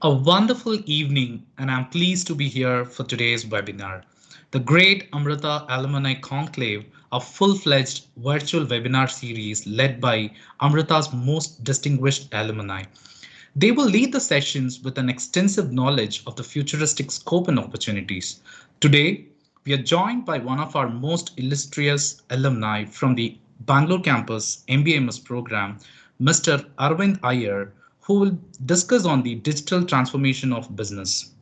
A wonderful evening, and I'm pleased to be here for today's webinar. The Great Amrita Alumni Conclave, a full-fledged virtual webinar series led by Amrita's most distinguished alumni. They will lead the sessions with an extensive knowledge of the futuristic scope and opportunities. Today, we are joined by one of our most illustrious alumni from the Bangalore campus MBMS program, Mr. Arvind Iyer, who will discuss on the digital transformation of business.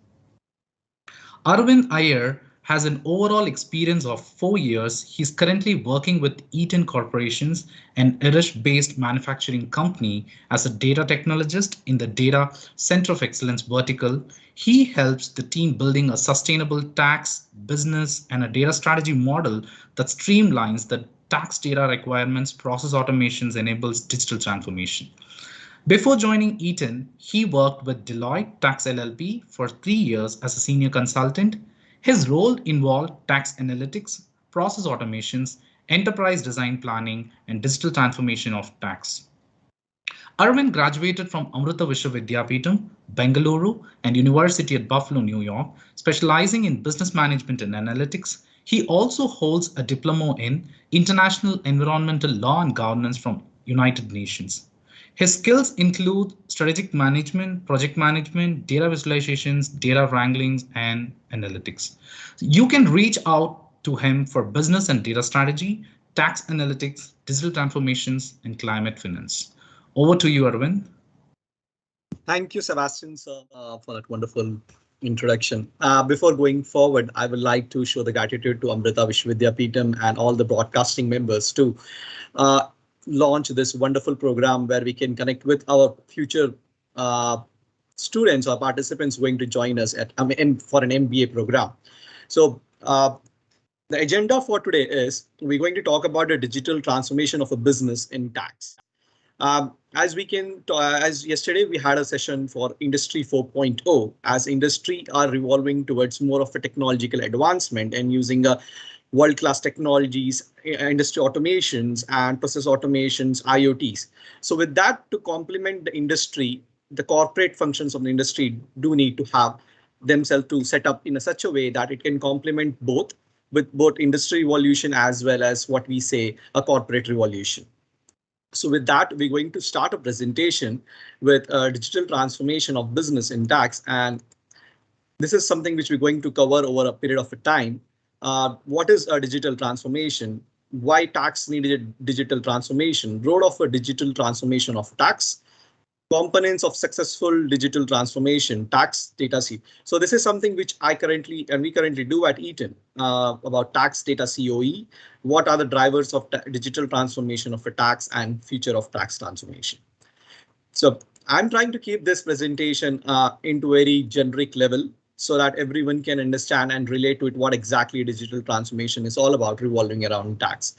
Arvind Iyer has an overall experience of 4 years. He's currently working with Eaton Corporations, an Irish-based manufacturing company, as a data technologist in the Data Center of Excellence vertical. He helps the team building a sustainable tax, business, and a data strategy model that streamlines the tax data requirements, process automations, enables digital transformation. Before joining Eaton, he worked with Deloitte Tax LLP for 3 years as a senior consultant. His role involved tax analytics, process automations, enterprise design planning, and digital transformation of tax. Arvind graduated from Amrita Vishwa Vidyapeetham, Bengaluru, and University at Buffalo, New York, specializing in business management and analytics. He also holds a diploma in International Environmental Law and Governance from United Nations. His skills include strategic management, project management, data visualizations, data wranglings, and analytics. You can reach out to him for business and data strategy, tax analytics, digital transformations, and climate finance. Over to you, Arvind. Thank you, Sebastian, sir, for that wonderful introduction. Before going forward, I would like to show the gratitude to Amrita Vishwa Vidyapeetham and all the broadcasting members to launch this wonderful program where we can connect with our future students or participants going to join us at for an MBA program. So the agenda for today is we're going to talk about the digital transformation of a business in tax. As yesterday we had a session for Industry 4.0, as industry are revolving towards more of a technological advancement and using world-class technologies, industry automations and process automations, IoTs. So with that, to complement the industry, the corporate functions of the industry do need to have themselves to set up in such a way that it can complement both, with both industry evolution as well as what we say a corporate revolution. So with that, we're going to start a presentation with digital transformation of business in tax. And this is something which we're going to cover over a period of time. What is a digital transformation? Why tax needed digital transformation? Road of a digital transformation of tax. Components of successful digital transformation, tax data C. So this is something which we currently do at Eaton about tax data COE. What are the drivers of digital transformation of a tax and future of tax transformation? So I'm trying to keep this presentation into very generic level so that everyone can understand and relate to it what exactly digital transformation is all about revolving around tax.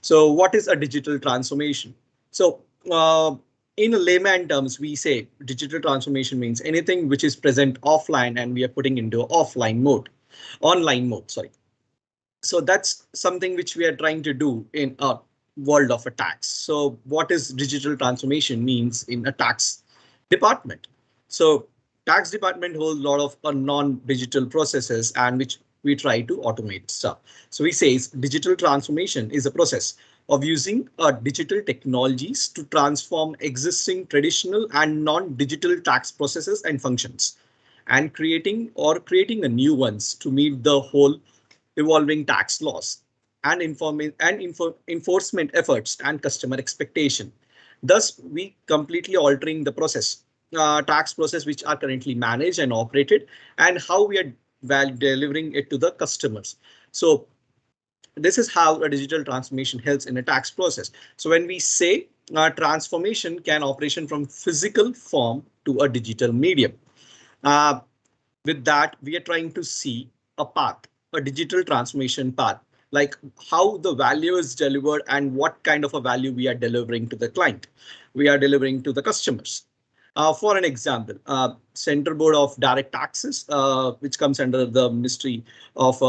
So what is a digital transformation? So in layman terms, we say digital transformation means anything which is present offline and we are putting into online mode, sorry. So that's something which we are trying to do in a world of a tax. So what is digital transformation means in a tax department? So tax department holds a lot of non-digital processes and which we try to automate stuff. So we say digital transformation is a process of using digital technologies to transform existing traditional and non-digital tax processes and functions, and creating a new ones to meet the whole evolving tax laws and enforcement efforts and customer expectation. Thus, we completely altering the process, tax process which are currently managed and operated, and how we are delivering it to the customers. So this is how a digital transformation helps in a tax process. So when we say transformation can operation from physical form to a digital medium. With that, we are trying to see a path, a digital transformation path, like how the value is delivered and what kind of a value we are delivering to the client, we are delivering to the customers. For an example, Central Board of Direct Taxes, which comes under the Ministry of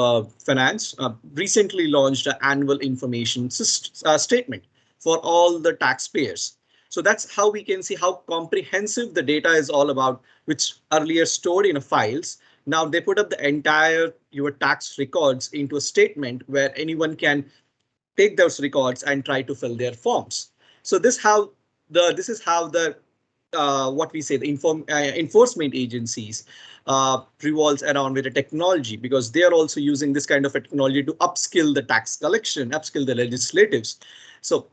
Finance, recently launched an annual information statement for all the taxpayers. So that's how we can see how comprehensive the data is all about, which earlier stored in a files. Now they put up the entire your tax records into a statement where anyone can take those records and try to fill their forms. So this is how the what we say the enforcement agencies revolves around with the technology, because they are also using this kind of a technology to upskill the tax collection, upskill the legislatives. So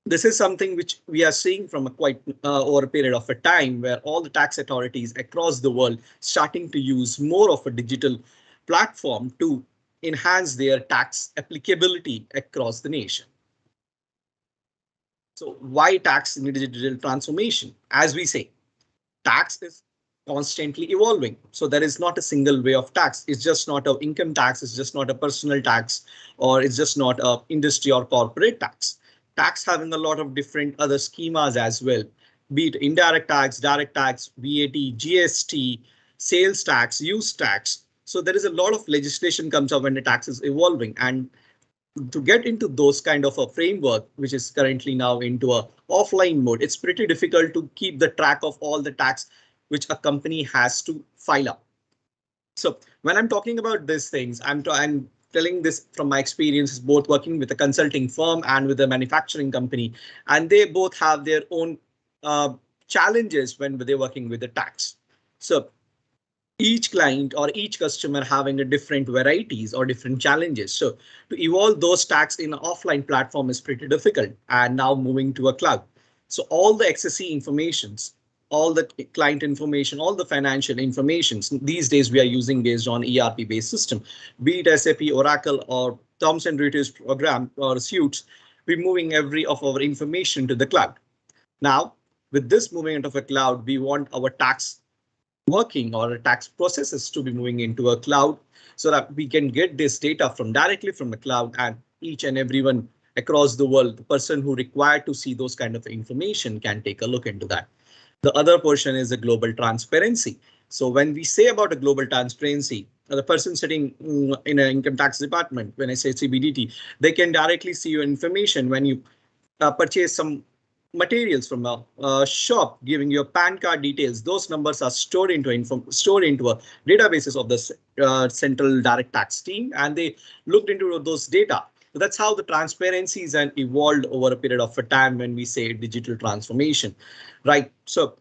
this is something which we are seeing from a quite over a period of a time, where all the tax authorities across the world starting to use more of a digital platform to enhance their tax applicability across the nation. So why tax in digital transformation? As we say, tax is constantly evolving. So there is not a single way of tax. It's just not a income tax. It's just not a personal tax, or it's just not a industry or corporate tax. Tax having a lot of different other schemas as well, be it indirect tax, direct tax, VAT, GST, sales tax, use tax. So there is a lot of legislation comes up when the tax is evolving, and to get into those kind of a framework, which is currently now into a offline mode, it's pretty difficult to keep the track of all the tax which a company has to file up. So when I'm talking about these things, I'm telling this from my experiences, both working with a consulting firm and with a manufacturing company, and they both have their own uh, challenges when they're working with the tax. So each client or each customer having a different varieties or different challenges. So to evolve those stacks in an offline platform is pretty difficult, and now moving to a cloud. So all the XSE informations, all the client information, all the financial informations these days we are using based on ERP based system, be it SAP, Oracle, or Thomson Reuters program or suits, we're moving every of our information to the cloud. Now, with this movement of a cloud, we want our tax working or tax processes to be moving into a cloud, so that we can get this data from directly from the cloud, and each and everyone across the world, the person who required to see those kind of information can take a look into that. The other portion is the global transparency. So when we say about a global transparency, the person sitting in an income tax department, when I say CBDT, they can directly see your information when you purchase some materials from a shop, giving your PAN card details. Those numbers are stored into a databases of the central direct tax team, and they looked into those data. So that's how the transparencies and evolved over a period of a time when we say digital transformation, right? So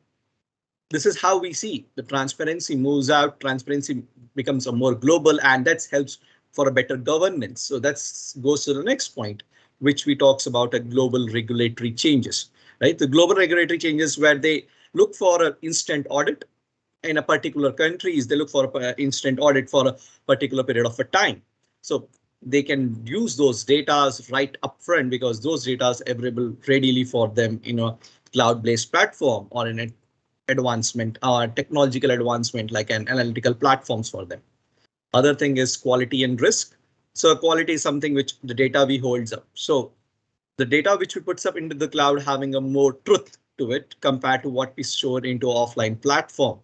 this is how we see the transparency moves out, transparency becomes a more global, and that helps for a better governance. So that goes to the next point, which we talks about a global regulatory changes, right? The global regulatory changes where they look for an instant audit in a particular countries, they look for an instant audit for a particular period of a time. So they can use those data right upfront, because those data is available readily for them in a cloud-based platform or in an advancement or technological advancement like an analytical platforms for them. Other thing is quality and risk. So quality is something which the data we holds up. So the data which we puts up into the cloud having a more truth to it compared to what we store into offline platform.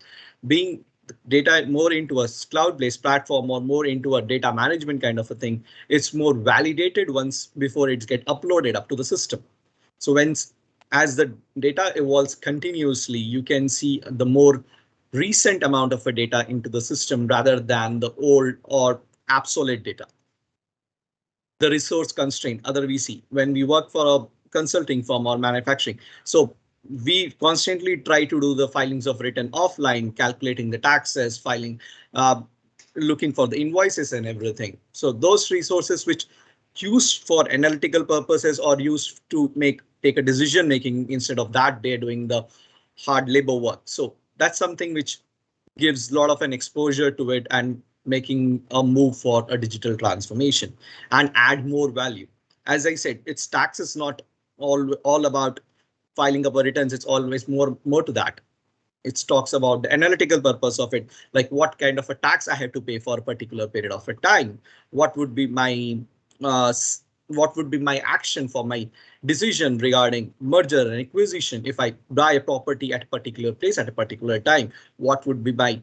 Being data more into a cloud-based platform or more into a data management kind of a thing, it's more validated once before it's get uploaded up to the system. So as the data evolves continuously, you can see the more recent amount of a data into the system rather than the old or obsolete data. The resource constraint, other we see when we work for a consulting firm or manufacturing. So we constantly try to do the filings of written offline, calculating the taxes, filing, looking for the invoices and everything. So those resources which used for analytical purposes or used to take a decision making, instead of that they're doing the hard labor work. So that's something which gives a lot of an exposure to it and making a move for a digital transformation and add more value. As I said, it's tax is not all about filing up returns. It's always more to that. It talks about the analytical purpose of it, like what kind of a tax I have to pay for a particular period of a time. What would be my uh, what would be my action for my decision regarding merger and acquisition? If I buy a property at a particular place at a particular time, what would be my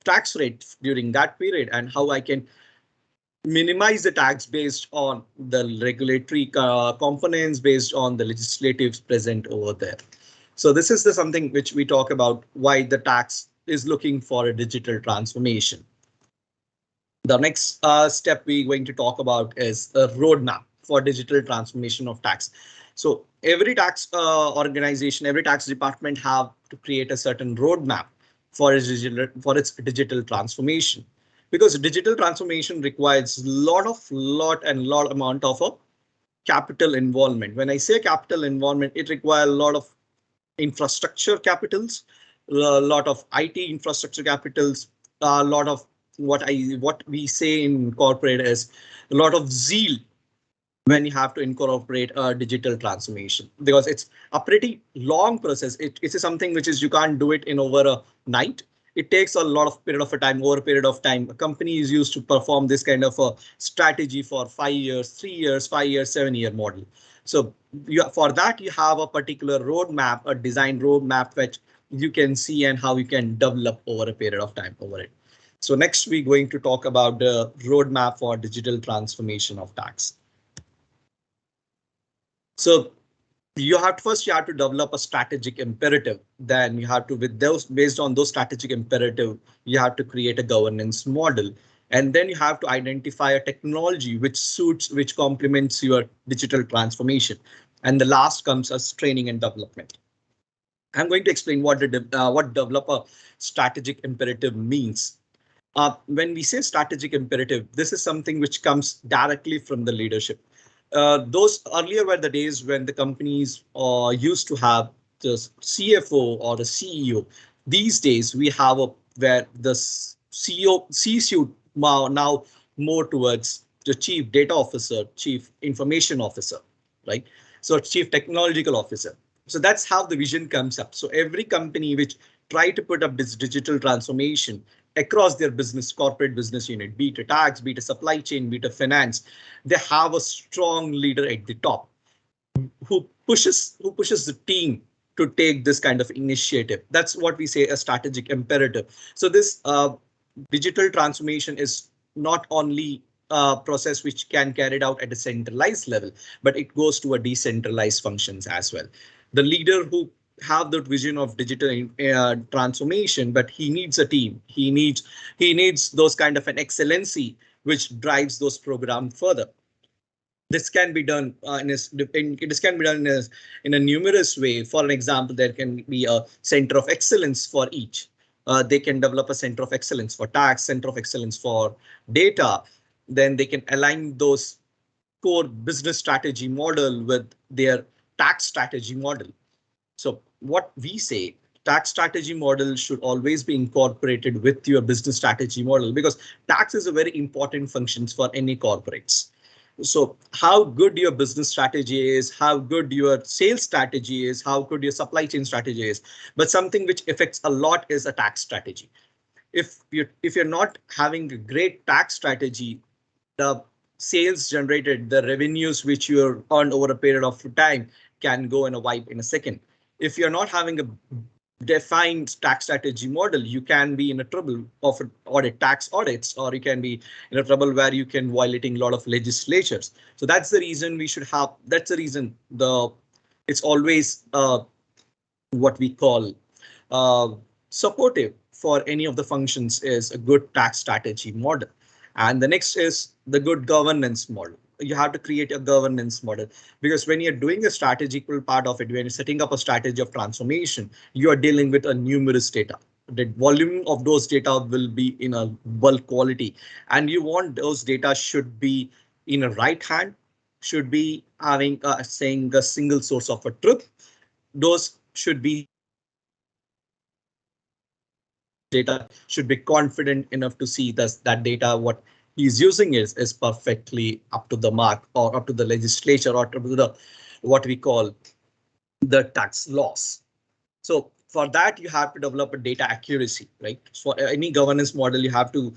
tax rate during that period, and how I can minimize the tax based on the regulatory components, based on the legislatives present over there. So this is the something which we talk about why the tax is looking for a digital transformation. The next step we're going to talk about is a roadmap for digital transformation of tax. So every tax organization, every tax department have to create a certain roadmap for its digital transformation, because digital transformation requires lot amount of a capital involvement. When I say capital involvement, it requires a lot of infrastructure capitals, a lot of IT infrastructure capitals, a lot of what we say in corporate is a lot of zeal when you have to incorporate a digital transformation, because it's a pretty long process. It's something which is you can't do it in over a night. It takes a lot of period of a time. Over a period of time, a company is used to perform this kind of a strategy for 5 years, 3 years, 5 years, 7 year model. So for that, you have a particular roadmap, a design roadmap, which you can see and how you can develop over a period of time over it. So next, we're going to talk about the roadmap for digital transformation of tax. So you have to develop a strategic imperative. Then you have to, with those, based on those strategic imperative, you have to create a governance model. And then you have to identify a technology which suits, which complements your digital transformation. And the last comes as training and development. I'm going to explain what develop a strategic imperative means. When we say strategic imperative, this is something which comes directly from the leadership. Those earlier were the days when the companies used to have the CFO or the CEO. These days we have a where the CEO C-suite now more towards the chief data officer, chief information officer, right? So chief technological officer. So that's how the vision comes up. So every company which try to put up this digital transformation across their business, corporate business unit, be it a tax, be it a supply chain, be it a finance, they have a strong leader at the top who pushes the team to take this kind of initiative. That's what we say a strategic imperative. So this digital transformation is not only a process which can carried out at a centralized level, but it goes to a decentralized functions as well. The leader who have that vision of digital transformation, but he needs a team. He needs those kind of an excellency which drives those programs further. This can be done in a numerous way. For an example, there can be a center of excellence for each. They can develop a center of excellence for tax, center of excellence for data. Then they can align those core business strategy model with their tax strategy model. So what we say, tax strategy model should always be incorporated with your business strategy model, because tax is a very important function for any corporates. So how good your business strategy is, how good your sales strategy is, how good your supply chain strategy is, but something which affects a lot is a tax strategy. If you're not having a great tax strategy, the sales generated, the revenues which you earned over a period of time can go in a wipe in a second. If you're not having a defined tax strategy model, you can be in a trouble of audit tax audits, or you can be in a trouble where you can violating a lot of legislatures. So that's the reason we should have. That's the reason it's always what we call supportive for any of the functions is a good tax strategy model. And the next is the good governance model. You have to create a governance model, because when you're doing a strategical part of it, when you're setting up a strategy of transformation, you are dealing with a numerous data. The volume of those data will be in a bulk quality, and you want those data should be in a right hand, should be having saying a single source of a truth. Those should be data should be confident enough to see that data what he's using is perfectly up to the mark, or up to the legislature, or to the what we call the tax laws. So for that, you have to develop a data accuracy, right? For any governance model, you have to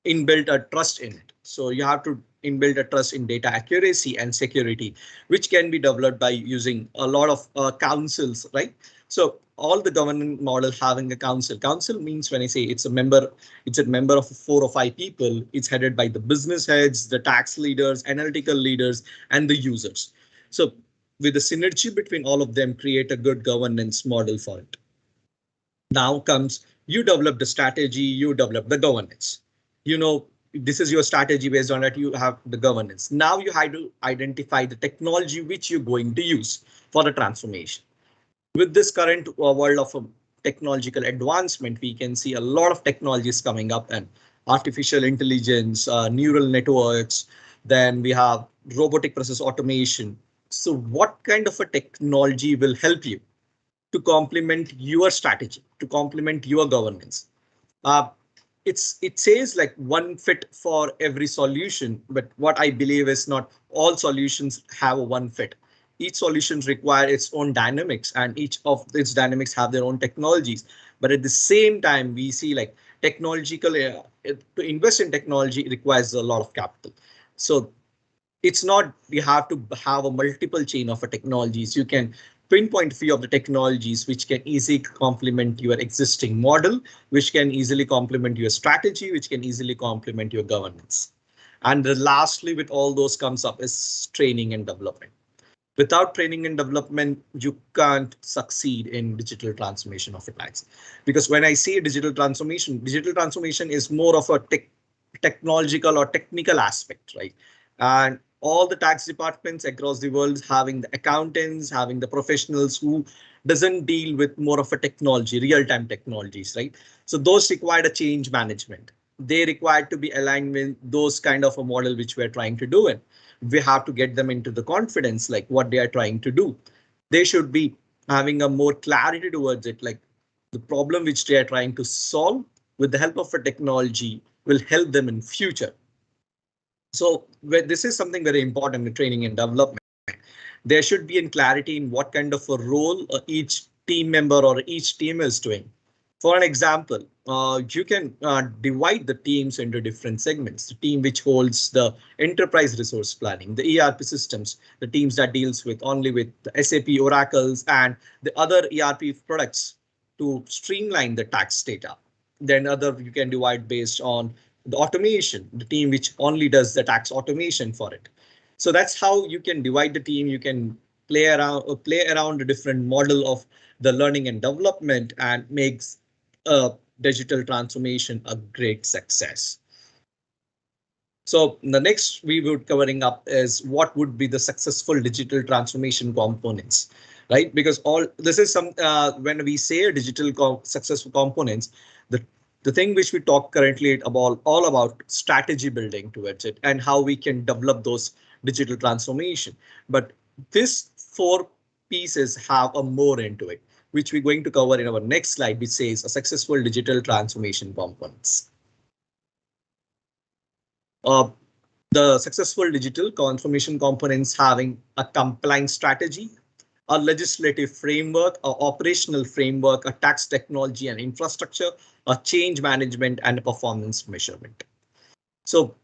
inbuilt a trust in it. So you have to inbuild a trust in data accuracy and security, which can be developed by using a lot of councils, right? So all the governance model having a council. Council means when I say it's a member of 4 or 5 people. It's headed by the business heads, the tax leaders, analytical leaders, and the users. So with the synergy between all of them, create a good governance model for it. Now comes you develop the strategy, you develop the governance. You know, this is your strategy. Based on that, you have the governance. Now you have to identify the technology which you're going to use for the transformation. With this current world of technological advancement, we can see a lot of technologies coming up, and artificial intelligence, neural networks, then we have robotic process automation. So what kind of a technology will help you to complement your strategy, to complement your governance? Uh, it says like one fit for every solution, but what I believe is not all solutions have a one fit. Each solution require its own dynamics, and each of its dynamics have their own technologies. But at the same time, we see like technological to invest in technology requires a lot of capital. So it's not you have to have a multiple chain of a technologies. You can pinpoint few of the technologies which can easily complement your existing model, which can easily complement your strategy, which can easily complement your governance. And lastly, with all those comes up is training and development. Without training and development, you can't succeed in digital transformation of a tax. Because when I say digital transformation is more of a technological or technical aspect, right? And all the tax departments across the world having the accountants, having the professionals who doesn't deal with more of a technology, real-time technologies, right? So those required a change management. They required to be aligned with those kind of a model which we're trying to do it. We have to get them into the confidence, like what they are trying to do. They should be having a more clarity towards it, like the problem which they are trying to solve with the help of a technology will help them in future. So this is something very important in training and development. There should be in clarity in what kind of a role each team member or each team is doing. For an example, you can divide the teams into different segments. The team which holds the enterprise resource planning, the ERP systems, the teams that deals with only with the SAP, Oracles, and the other ERP products to streamline the tax data. Then other you can divide based on the automation, the team which only does the tax automation for it. So that's how you can divide the team. You can play around the different model of the learning and development and makes digital transformation a great success. So the next we would covering up is what would be the successful digital transformation components, right? Because all this is some when we say successful components, the thing which we talk currently about all about strategy building towards it and how we can develop those digital transformation. But this 4 pieces have a more into it, which we're going to cover in our next slide, which says a successful digital transformation components. Uh, the successful digital transformation components having a compliance strategy, a legislative framework, a operational framework, a tax technology and infrastructure, a change management, and a performance measurement. So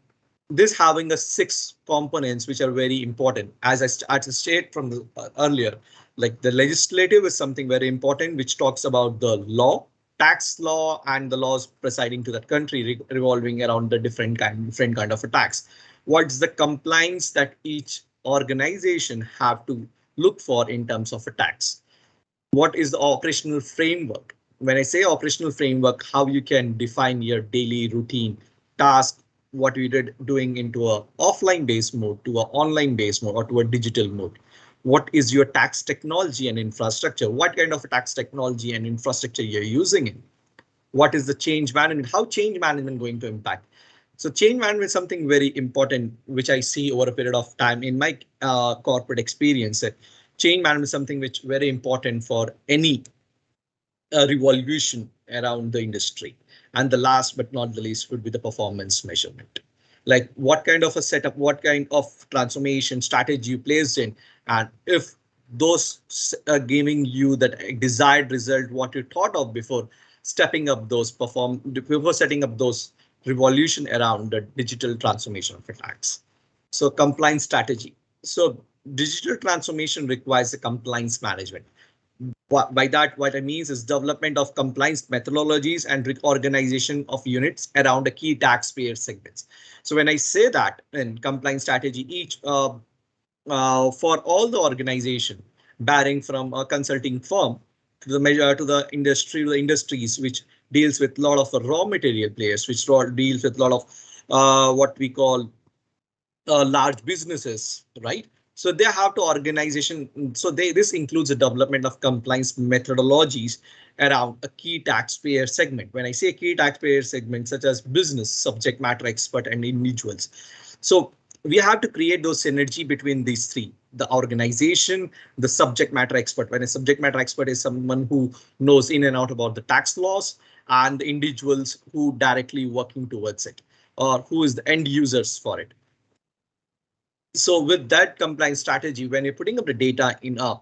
this having a 6 components which are very important. As I stated from the earlier, like the legislative is something very important, which talks about the law, tax law, and the laws presiding to that country revolving around the different kind of a tax. What's the compliance that each organization have to look for in terms of a tax? What is the operational framework? When I say operational framework, how you can define your daily routine task, what we did doing into a offline based mode to a online based mode or to a digital mode. What is your tax technology and infrastructure? What kind of a tax technology and infrastructure you're using in? What is the change management? How change management going to impact? So change management is something very important, which I see over a period of time in my corporate experience. Change management is something which very important for any revolution around the industry. And the last but not the least would be the performance measurement. Like what kind of a setup, what kind of transformation strategy you placed in, and if those are giving you that desired result, what you thought of before before setting up those revolution around the digital transformation of attacks. So compliance strategy. So digital transformation requires a compliance management. By that, what it means is development of compliance methodologies and organization of units around the key taxpayer segments. So when I say that in compliance strategy, each for all the organization, varying from a consulting firm to the measure to the industry, to the industries which deals with a lot of raw material players, which deals with a lot of what we call large businesses, right? So they have to organization. So this includes the development of compliance methodologies around a key taxpayer segment. When I say key taxpayer segment, such as business, subject matter expert, and individuals. So we have to create those synergy between these three: the organization, the subject matter expert. When a subject matter expert is someone who knows in and out about the tax laws, and the individuals who directly working towards it, or who is the end users for it. So with that compliance strategy, when you're putting up the data in a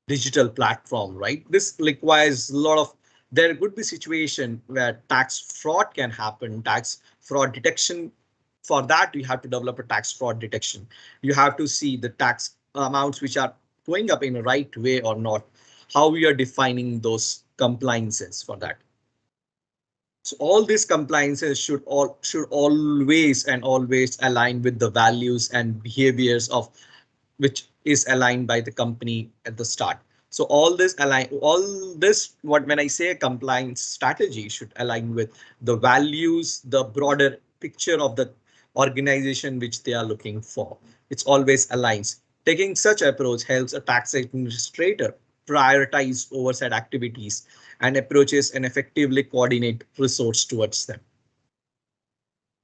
digital platform, right, this requires a lot of, there could be situation where tax fraud can happen, tax fraud detection. For that, you have to develop a tax fraud detection. You have to see the tax amounts which are going up in the right way or not, how we are defining those compliances for that. So all these compliances should always and always align with the values and behaviors of which is aligned by the company at the start. So all this, what when I say a compliance strategy should align with the values, the broader picture of the organization which they are looking for. It's always aligns. Taking such approach helps a tax administrator prioritize oversight activities and approaches and effectively coordinate resource towards them.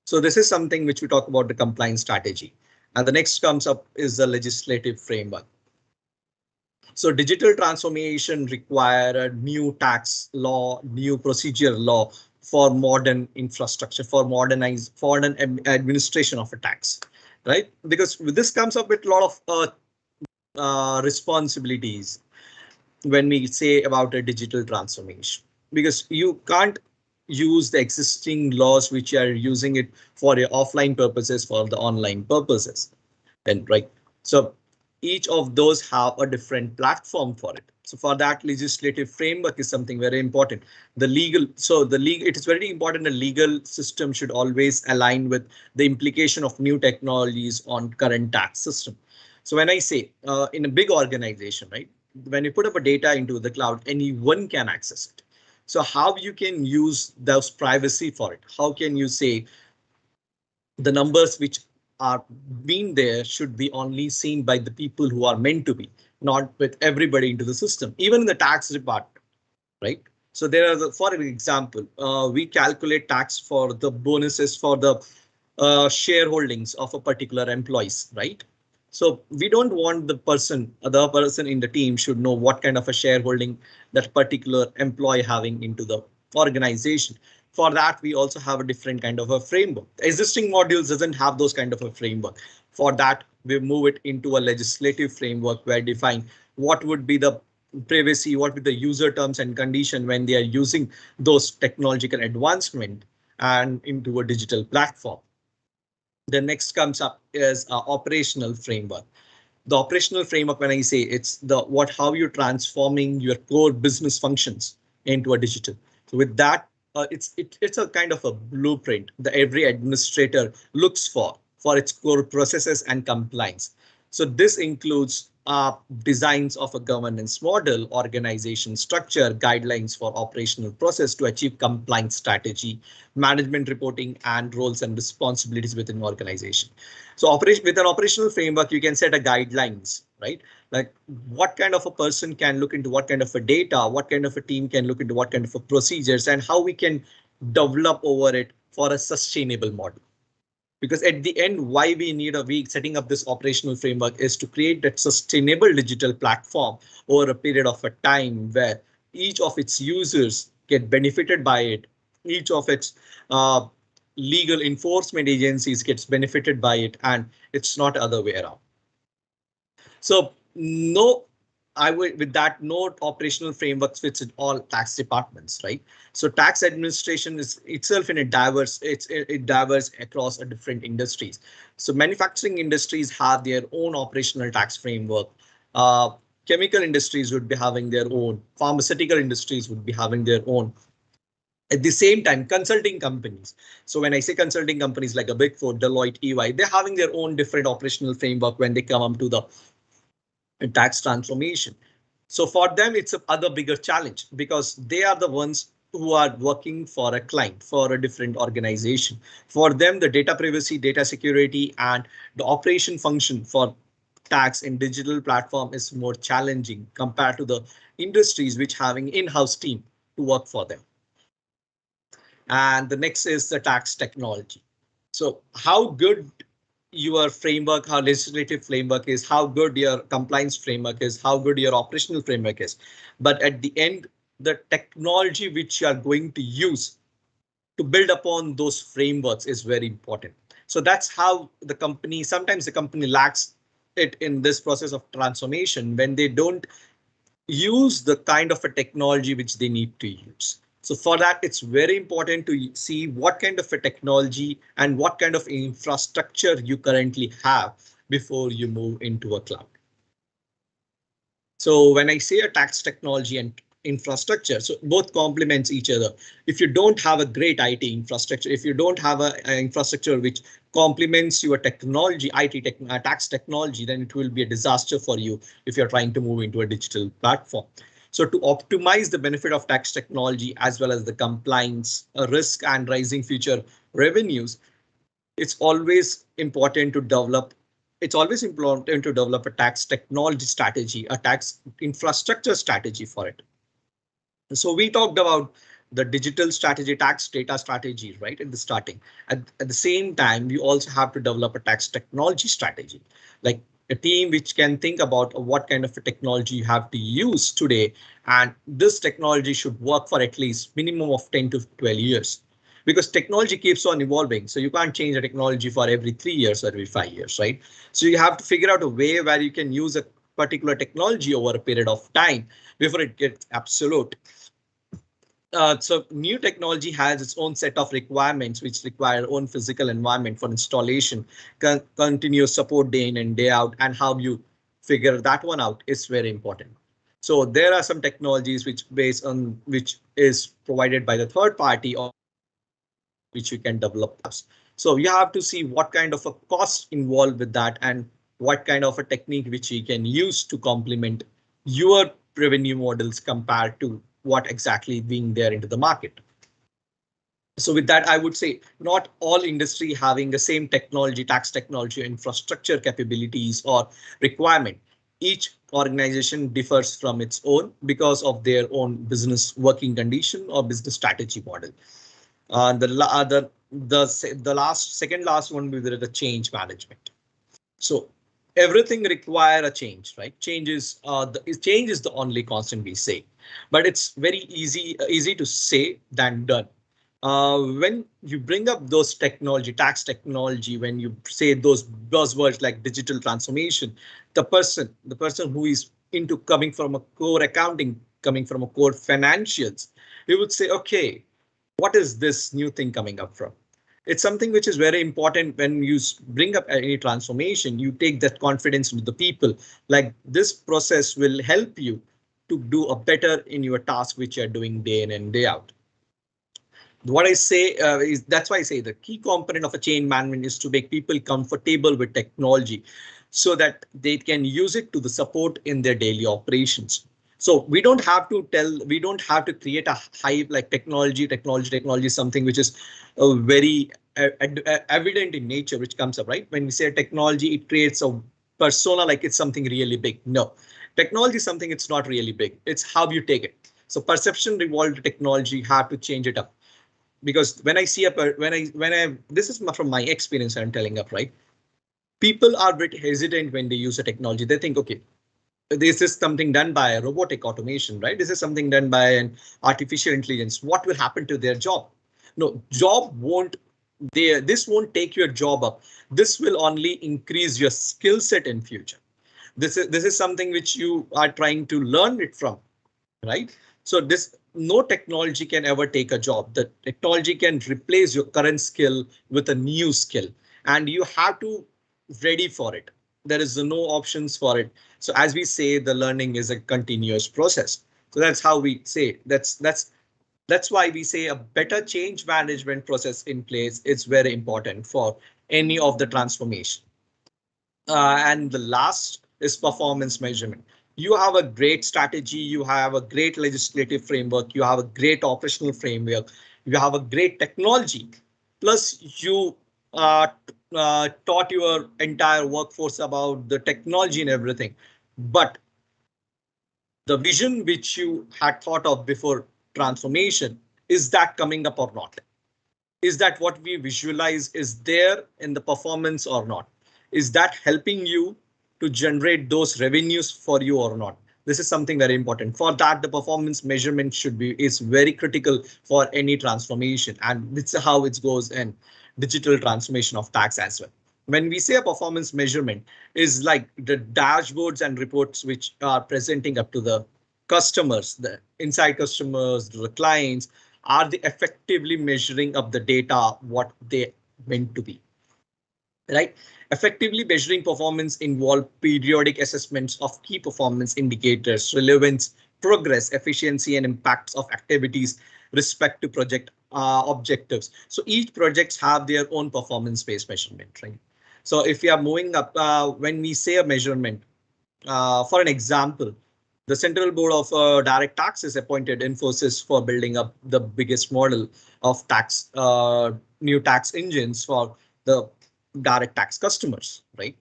So this is something which we talk about the compliance strategy. And the next comes up is the legislative framework. So digital transformation require a new tax law, new procedure law for modern infrastructure, for modern administration of a tax, right? Because this comes up with a lot of responsibilities when we say about a digital transformation, because you can't use the existing laws which are using it for your offline purposes for the online purposes, and right. So each of those have a different platform for it. So for that, legislative framework is something very important. It is very important. The legal system should always align with the implication of new technologies on current tax system. So when I say in a big organization, right, when you put up a data into the cloud, anyone can access it. So how you can use those privacy for it? How can you say the numbers which are being there should be only seen by the people who are meant to be, not with everybody into the system, even in the tax department, right? So there are for example, we calculate tax for the bonuses for the shareholdings of a particular employees, right? So we don't want the other person in the team should know what kind of a shareholding that particular employee having into the organization. For that, we also have a different kind of a framework. Existing modules doesn't have those kind of a framework. For that, we move it into a legislative framework where define what would be the privacy, what would be the user terms and condition when they are using those technological advancement and into a digital platform. The next comes up is operational framework. The operational framework, when I say it's how you're transforming your core business functions into a digital. So with that, it's a kind of a blueprint that every administrator looks for its core processes and compliance. So this includes designs of a governance model, organization structure, guidelines for operational process to achieve compliance strategy, management reporting, and roles and responsibilities within organization. So with an operational framework, you can set a guidelines, right? Like what kind of a person can look into what kind of a data, what kind of a team can look into what kind of a procedures, and how we can develop over it for a sustainable model. Because at the end, why we need a week setting up this operational framework is to create that sustainable digital platform over a period of a time where each of its users get benefited by it. Each of its legal enforcement agencies gets benefited by it, and it's not other way around. So no, I would with that note, operational frameworks fits in all tax departments, right? So tax administration is itself in a diverse, it diverse across a different industries. So manufacturing industries have their own operational tax framework. chemical industries would be having their own, pharmaceutical industries would be having their own. At the same time, consulting companies. So when I say consulting companies like a Big Four, Deloitte, EY, they're having their own different operational framework when they come up to the tax transformation. So for them, it's a other bigger challenge because they are the ones who are working for a client, for a different organization. For them, the data privacy, data security, and the operation function for tax in digital platform is more challenging compared to the industries which having in-house team to work for them. And the next is the tax technology. So how good your framework, how legislative framework is, how good your compliance framework is, how good your operational framework is. But at the end, the technology which you are going to use to build upon those frameworks is very important. So that's how the company, sometimes the company lacks it in this process of transformation when they don't use the kind of a technology which they need to use. So for that, it's very important to see what kind of a technology and what kind of infrastructure you currently have before you move into a cloud. So when I say a tax technology and infrastructure, so both complements each other. If you don't have a great IT infrastructure, if you don't have an infrastructure which complements your technology, tax technology, then it will be a disaster for you if you're trying to move into a digital platform. So to optimize the benefit of tax technology as well as the compliance, risk and rising future revenues, it's always important to develop a tax technology strategy, a tax infrastructure strategy for it. So we talked about the digital strategy, tax data strategy, right at the starting. At the same time, we also have to develop a tax technology strategy, like a team which can think about what kind of a technology you have to use today. And this technology should work for at least minimum of 10 to 12 years. Because technology keeps on evolving. So you can't change the technology for every 3 years or every 5 years, right? So you have to figure out a way where you can use a particular technology over a period of time before it gets obsolete. So new technology has its own set of requirements which require own physical environment for installation, continuous support day in and day out, and how you figure that one out is very important. So there are some technologies which based on which is provided by the third party or which you can develop. So you have to see what kind of a cost involved with that and what kind of a technique which you can use to complement your revenue models compared to what exactly being there into the market. So with that, I would say not all industry having the same technology, tax technology, infrastructure capabilities or requirement. Each organization differs from its own because of their own business working condition or business strategy model. Second last one will be the change management. So everything require a change, right? Change is the only constant we say, but it's very easy to say than done. When you bring up those technology, tax technology, when you say those buzzwords like digital transformation, the person who is into coming from a core accounting, coming from a core financials, he would say, okay, what is this new thing coming up from? It's something which is very important when you bring up any transformation, you take that confidence with the people, like this process will help you to do a better in your task, which you're doing day in and day out. What I say is that's why I say the key component of a change management is to make people comfortable with technology so that they can use it to the support in their daily operations. So we don't have to create a hype like technology, something which is very evident in nature, which comes up, right? When we say technology, it creates a persona like it's something really big. No, technology is something it's not really big. It's how you take it. So perception revolved technology, you have to change it up. Because when I see this is from my experience, I'm telling up, right? People are a bit hesitant when they use a technology. They think, okay, this is something done by robotic automation, right? This is something done by an artificial intelligence. What will happen to their job? No, this won't take your job up. This will only increase your skill set in future. This is something which you are trying to learn it from, right? So no technology can ever take a job. The technology can replace your current skill with a new skill, and you have to ready for it. There is no options for it. So as we say, the learning is a continuous process. So that's how we say that's why we say a better change management process in place is very important for any of the transformation. And the last is performance measurement. You have a great strategy, you have a great legislative framework, you have a great operational framework, you have a great technology, plus you taught your entire workforce about the technology and everything. But the vision which you had thought of before transformation, is that coming up or not? Is that what we visualize is there in the performance or not? Is that helping you to generate those revenues for you or not? This is something very important. For that, the performance measurement should be is very critical for any transformation, and this is how it goes in digital transformation of tax as well. When we say a performance measurement is like the dashboards and reports which are presenting up to the customers, the inside customers, the clients, are they effectively measuring up the data what they meant to be, right? Effectively measuring performance involve periodic assessments of key performance indicators, relevance, progress, efficiency, and impacts of activities respect to project objectives. So each projects have their own performance-based measurement, right? So if we are moving up, when we say a measurement, for an example, the Central Board of Direct Taxes appointed Infosys for building up the biggest model of new tax engines for the direct tax customers, right?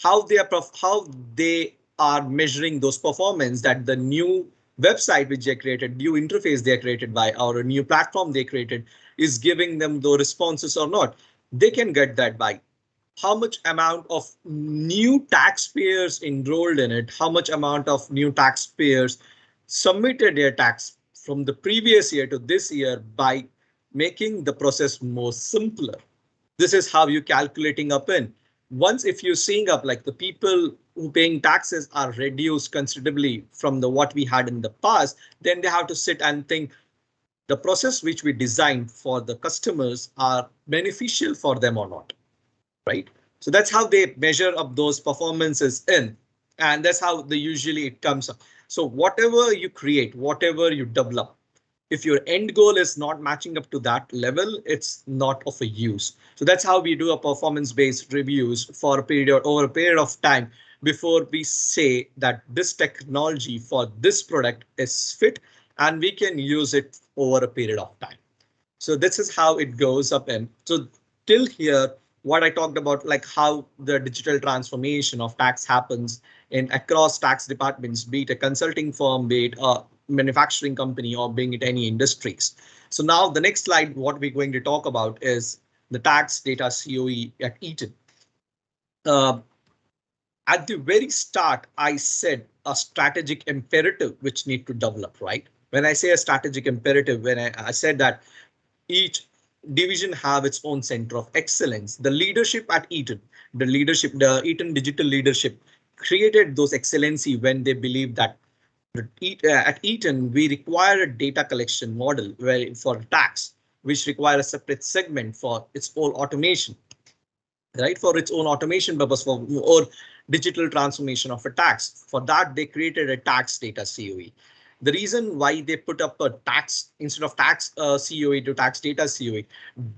How they are measuring those performance, that the new website which they created, new interface they created by, or a new platform they created is giving them the responses or not. They can get that by how much amount of new taxpayers enrolled in it, how much amount of new taxpayers submitted their tax from the previous year to this year by making the process more simpler. This is how you calculating up in. Once if you're seeing up like the people who paying taxes are reduced considerably from the what we had in the past, then they have to sit and think the process which we designed for the customers are beneficial for them or not, right? So that's how they measure up those performances in, and that's how they usually it comes up. So whatever you create, whatever you develop, if your end goal is not matching up to that level, it's not of a use. So that's how we do a performance-based reviews for a period over a period of time before we say that this technology for this product is fit and we can use it over a period of time. So this is how it goes up in. So till here, what I talked about, like how the digital transformation of tax happens in across tax departments, be it a consulting firm, be it a manufacturing company, or being it any industries. So now the next slide, what we're going to talk about is the tax data COE at Eaton. At the very start, I said a strategic imperative which need to develop, right? When I say a strategic imperative, when I said that each division have its own center of excellence. The leadership at Eaton, the Eaton digital leadership created those excellency when they believed that at Eaton, we require a data collection model where for tax, which require a separate segment for its own automation, right? For its own automation purpose for or digital transformation of a tax. For that, they created a tax data COE. The reason why they put up a tax instead of tax COE to tax data COE,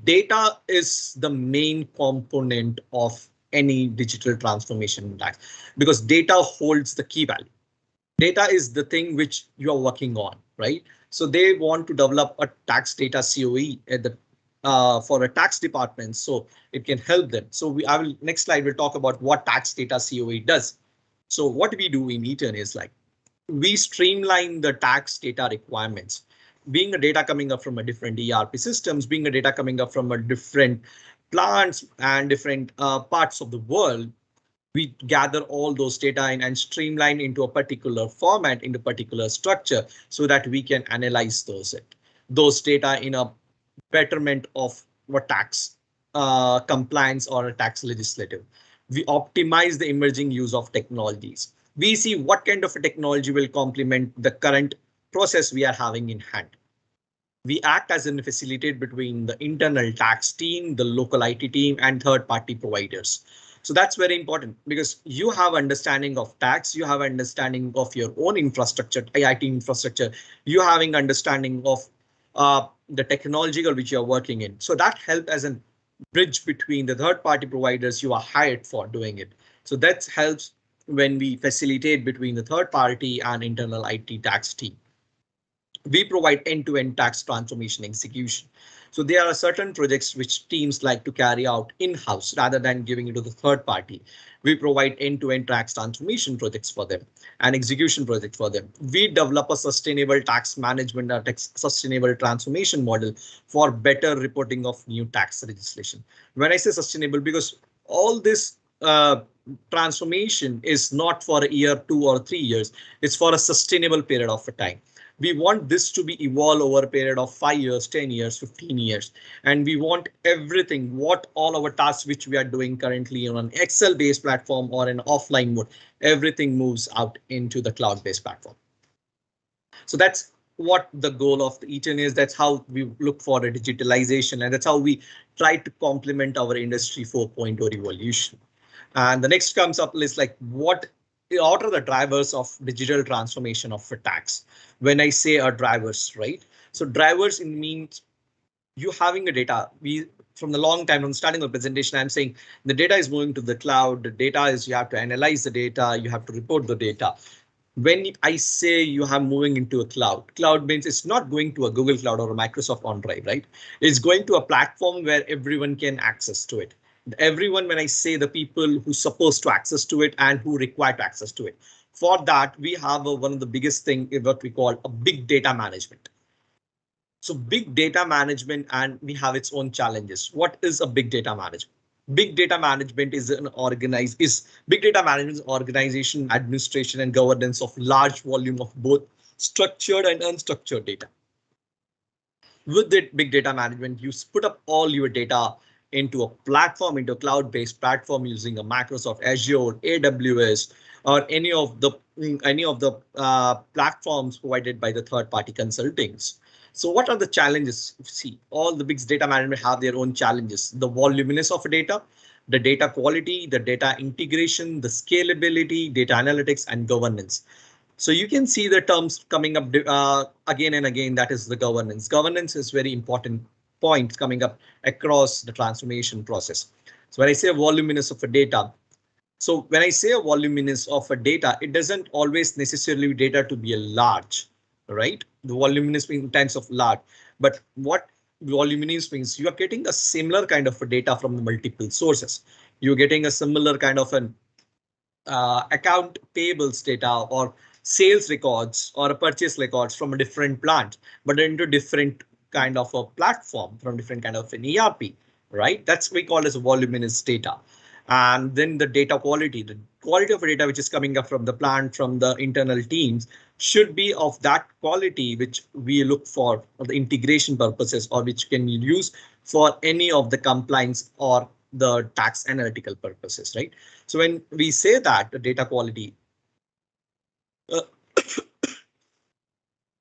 data is the main component of any digital transformation in tax because data holds the key value. Data is the thing which you are working on, right? So they want to develop a tax data COE at the for a tax department, so it can help them. So I will next slide we'll talk about what tax data COE does. So what we do in Eaton is like we streamline the tax data requirements. Being a data coming up from a different ERP systems, being a data coming up from a different plants and different parts of the world, we gather all those data in and streamline into a particular format, into particular structure, so that we can analyze those data in a betterment of what tax compliance or a tax legislative. We optimize the emerging use of technologies. We see what kind of a technology will complement the current process we are having in hand. We act as a facilitator between the internal tax team, the local IT team, and third-party providers. So that's very important because you have understanding of tax, you have understanding of your own infrastructure, IIT infrastructure, you having understanding of the technological which you are working in. So that help as a bridge between the third party providers you are hired for doing it. So that helps when we facilitate between the third party and internal IT tax team. We provide end-to-end tax transformation execution. So there are certain projects which teams like to carry out in-house rather than giving it to the third party. We provide end-to-end tax transformation projects for them and execution projects for them. We develop a sustainable tax management or tax sustainable transformation model for better reporting of new tax legislation. When I say sustainable, because all this transformation is not for a year, 2 or 3 years. It's for a sustainable period of a time. We want this to be evolved over a period of 5 years, 10 years, 15 years. And we want everything, what all our tasks which we are doing currently on an Excel based platform or an offline mode, everything moves out into the cloud based platform. So that's what the goal of the Eaton is. That's how we look for a digitalization, and that's how we try to complement our industry 4.0 revolution. And the next comes up is like what are the drivers of digital transformation of a tax? When I say drivers, right? So drivers in means you having a data. We from the long time from starting the presentation, I'm saying the data is moving to the cloud. The data is you have to analyze the data, you have to report the data. When I say you have moving into a cloud means it's not going to a Google Cloud or a Microsoft OneDrive, right? It's going to a platform where everyone can access to it. Everyone, when I say the people who supposed to access to it and who require to access to it. For that, we have one of the biggest thing is what we call a big data management. So big data management, and we have its own challenges. What is a big data management? Big data management is big data management is organization, administration, and governance of large volume of both structured and unstructured data. With that big data management, you put up all your data into a platform, into a cloud-based platform using a Microsoft Azure, AWS, or any of the platforms provided by the third-party consultings. So what are the challenges? See, all the big data management have their own challenges. The voluminous of data, the data quality, the data integration, the scalability, data analytics, and governance. So you can see the terms coming up again and again. That is the governance. Governance is very important point coming up across the transformation process. So when I say voluminous of a data, so when I say a voluminous of a data, it doesn't always necessarily data to be a large, right? The voluminous means in terms of large, but what voluminous means you are getting a similar kind of a data from the multiple sources. You're getting a similar kind of an account payables data or sales records or purchase records from a different plant, but into different kind of a platform from different kind of an ERP, right? That's we call as voluminous data. And then the quality of data which is coming up from the plant, from the internal teams should be of that quality which we look for the integration purposes or which can be used for any of the compliance or the tax analytical purposes, right? So when we say that the uh,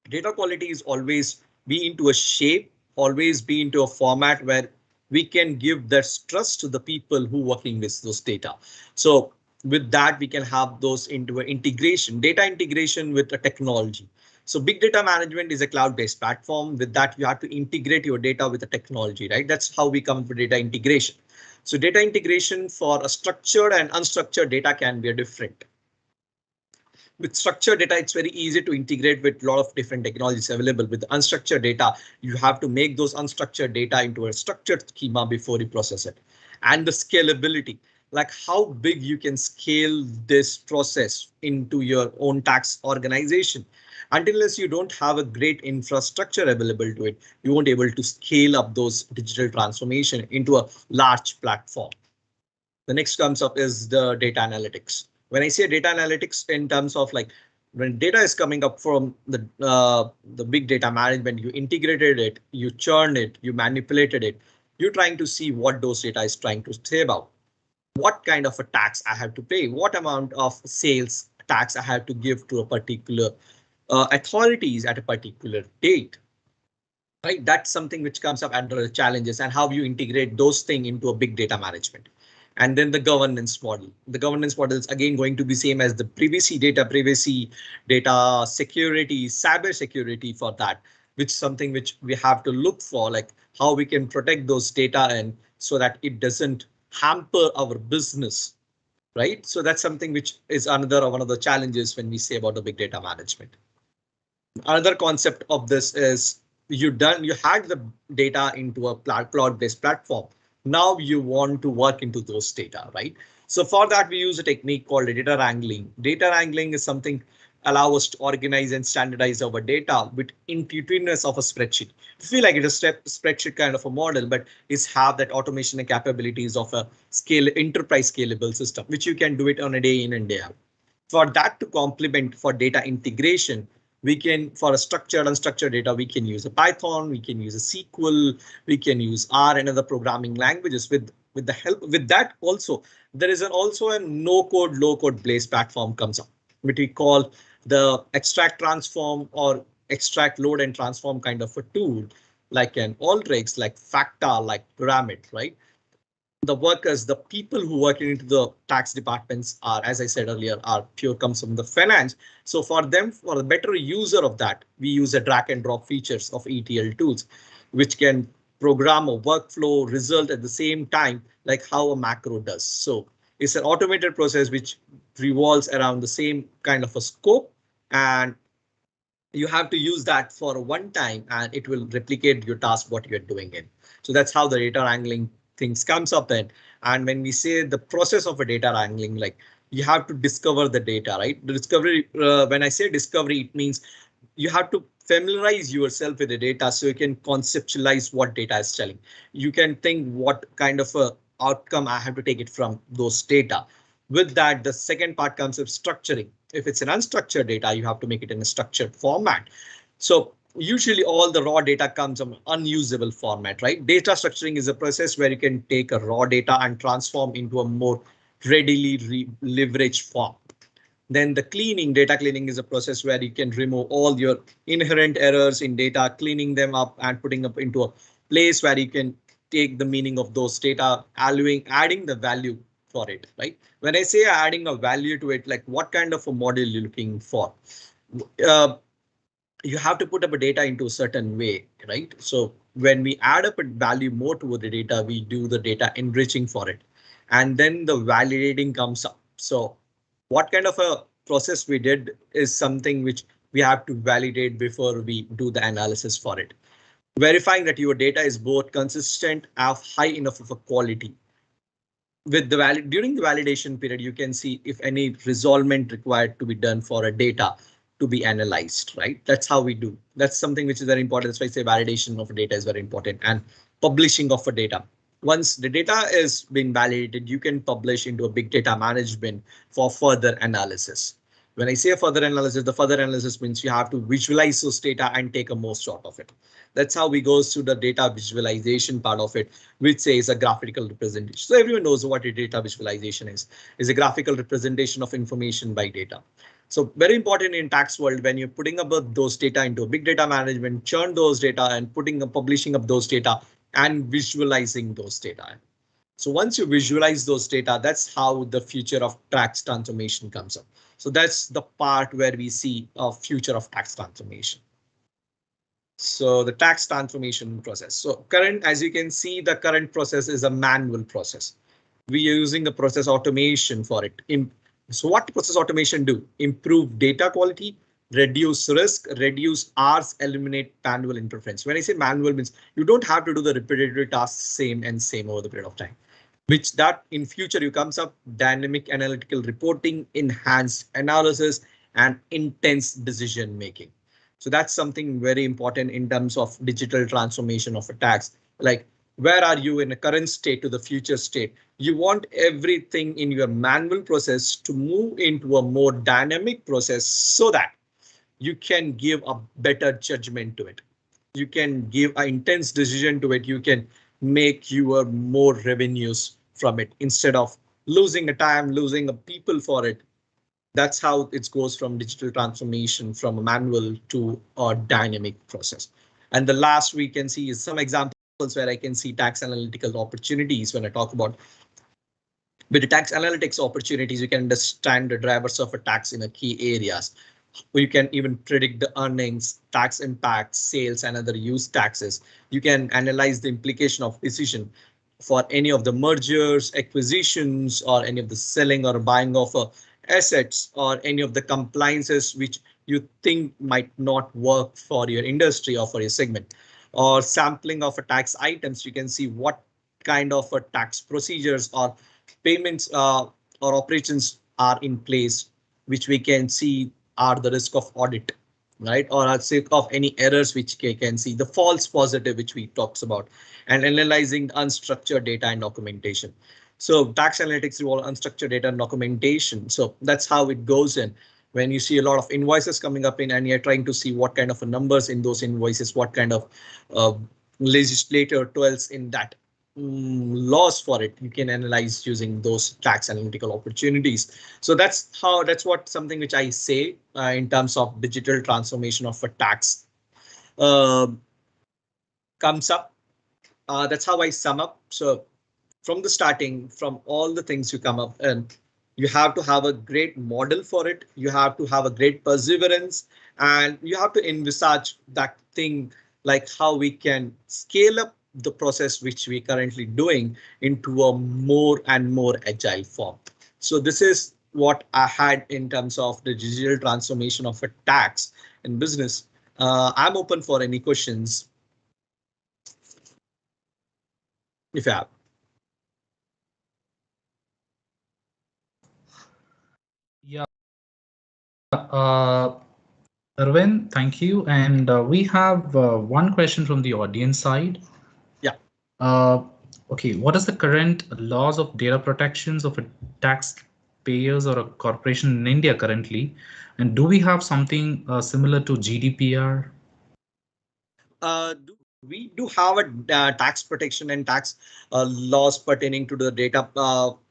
data quality is always be into a shape, always be into a format where we can give that trust to the people who working with those data. So with that, we can have those into an integration, data integration with a technology. So big data management is a cloud-based platform. With that, you have to integrate your data with the technology, right? That's how we come to data integration. So data integration for a structured and unstructured data can be different. With structured data, it's very easy to integrate with a lot of different technologies available. With unstructured data, you have to make those unstructured data into a structured schema before you process it. And the scalability, like how big you can scale this process into your own tax organization. Unless you don't have a great infrastructure available to it, you won't be able to scale up those digital transformation into a large platform. The next comes up is the data analytics. When I say data analytics in terms of like when data is coming up from the big data management, you integrated it, you churned it, you manipulated it. You're trying to see what those data is trying to say about. What kind of a tax I have to pay, what amount of sales tax I have to give to a particular authorities at a particular date. Right, that's something which comes up under the challenges and how you integrate those things into a big data management. And then the governance model. The governance model is again going to be same as the privacy, data security, cyber security for that, which is something which we have to look for, like how we can protect those data and so that it doesn't hamper our business, right? So that's something which is another one of the challenges when we say about the big data management. Another concept of this is you had the data into a cloud-based platform. Now you want to work into those data, right? So for that, we use a technique called data wrangling. Data wrangling is something allow us to organize and standardize our data with intuitiveness of a spreadsheet. I feel like it's a spreadsheet kind of a model, but it's have that automation and capabilities of a enterprise scalable system, which you can do it on a day in and day out. For that to complement for data integration, we can, for a structured unstructured data, we can use a Python, we can use a SQL, we can use R and other programming languages. With the help with that also, there is also a no code, low code based platform comes up, which we call the extract transform or extract load and transform kind of a tool, like an Alteryx, like Facta, like Pyramid, right? The workers, the people who work into the tax departments are, as I said earlier, are pure comes from the finance. So for them, for the better user of that, we use a drag and drop features of ETL tools, which can program a workflow result at the same time, like how a macro does. So it's an automated process which revolves around the same kind of a scope, and you have to use that for one time and it will replicate your task what you're doing in. So that's how the data wrangling things comes up in. And when we say the process of a data wrangling, like you have to discover the data, right? The discovery, when I say discovery, it means you have to familiarize yourself with the data so you can conceptualize what data is telling. You can think what kind of a outcome I have to take it from those data. With that, the second part comes of structuring. If it's an unstructured data, you have to make it in a structured format. So usually all the raw data comes from unusable format, right? Data structuring is a process where you can take a raw data and transform into a more readily leveraged form. Then the cleaning, data cleaning is a process where you can remove all your inherent errors in data, cleaning them up and putting up into a place where you can take the meaning of those data, adding the value for it, right? When I say adding a value to it, like what kind of a model you're looking for? Uh, you have to put up a data into a certain way, right? So when we add up a value more to the data, we do the data enriching for it. And then the validating comes up. So what kind of a process we did is something which we have to validate before we do the analysis for it. Verifying that your data is both consistent and high enough of a quality. With the during the validation period, you can see if any resolvement required to be done for a data to be analyzed, right? That's how we do. That's something which is very important. That's why I say validation of data is very important, and publishing of a data. Once the data is being validated, you can publish into a big data management for further analysis. When I say further analysis, the further analysis means you have to visualize those data and take a most out of it. That's how we go through the data visualization part of it, which says a graphical representation. So everyone knows what a data visualization is a graphical representation of information by data. So very important in tax world, when you're putting up those data into a big data management, churn those data and publishing up those data and visualizing those data. So once you visualize those data, that's how the future of tax transformation comes up. So that's the part where we see a future of tax transformation. So the tax transformation process. So current, as you can see, the current process is a manual process. We are using the process automation for it. So what process automation do? Improve data quality, reduce risk, reduce hours, eliminate manual interference. When I say manual means you don't have to do the repetitive tasks same and same over the period of time, which that in future you comes up dynamic analytical reporting, enhanced analysis, and intense decision making. So that's something very important in terms of digital transformation of a tax. Like where are you in a current state to the future state? You want everything in your manual process to move into a more dynamic process so that you can give a better judgment to it. You can give an intense decision to it. You can make your more revenues from it instead of losing a time, losing a people for it. That's how it goes from digital transformation from a manual to a dynamic process. And the last we can see is some examples where I can see tax analytical opportunities when I talk about With the tax analytics opportunities, you can understand the drivers of a tax in a key areas. You can even predict the earnings, tax impacts, sales, and other use taxes. You can analyze the implication of decision for any of the mergers, acquisitions, or any of the selling or buying of assets, or any of the compliances which you think might not work for your industry or for your segment, or sampling of a tax items. You can see what kind of a tax procedures or payments or operations are in place, which we can see are the risk of audit, right? Or at sake of any errors which we can see, the false positive which we talks about, and analyzing unstructured data and documentation. So tax analytics involve unstructured data and documentation. So that's how it goes in. When you see a lot of invoices coming up in and you're trying to see what kind of numbers in those invoices, what kind of uh, legislator dwells in that laws for it, you can analyze using those tax analytical opportunities. So that's what something which I say in terms of digital transformation of a tax uh, comes up. That's how I sum up. So from the starting, from all the things you come up, and you have to have a great model for it. You have to have a great perseverance, and you have to envisage that thing, like how we can scale up the process which we currently doing into a more and more agile form. So this is what I had in terms of the digital transformation of a tax in business. I'm open for any questions if you have. Yeah, Arvind, thank you. And we have one question from the audience side. Yeah. Uh, okay, what is the current laws of data protections of a taxpayers or a corporation in India currently? And do we have something similar to GDPR? We do have a tax protection and tax laws pertaining to the data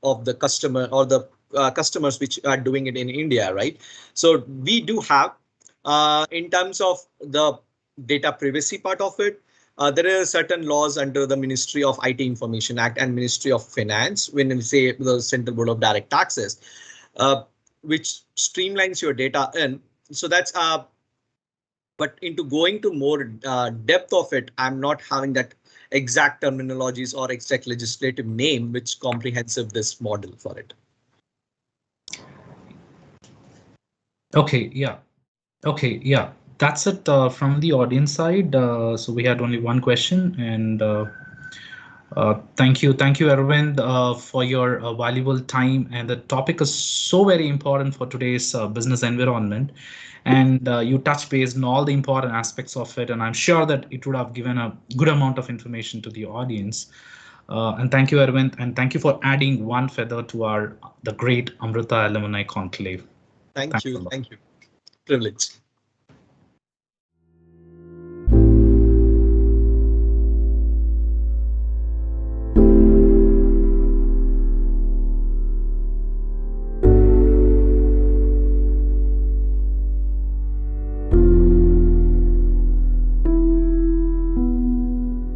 of the customer or the customers which are doing it in India, right? So we do have in terms of the data privacy part of it. There are certain laws under the Ministry of IT Information Act and Ministry of Finance when we say the Central Board of Direct Taxes, uh, which streamlines your data in. So that's but into going to more depth of it, I'm not having that exact terminologies or exact legislative name which comprehensive this model for it. Okay, yeah. Okay, yeah. That's it from the audience side. So we had only one question, and thank you, Arvind, for your valuable time. And the topic is so very important for today's business environment. And you touch base on all the important aspects of it. And I'm sure that it would have given a good amount of information to the audience. And thank you, Arvind, and thank you for adding one feather to our the great Amrita Alumni Conclave. Thank Thanks a you. lot. Thank you. Privilege.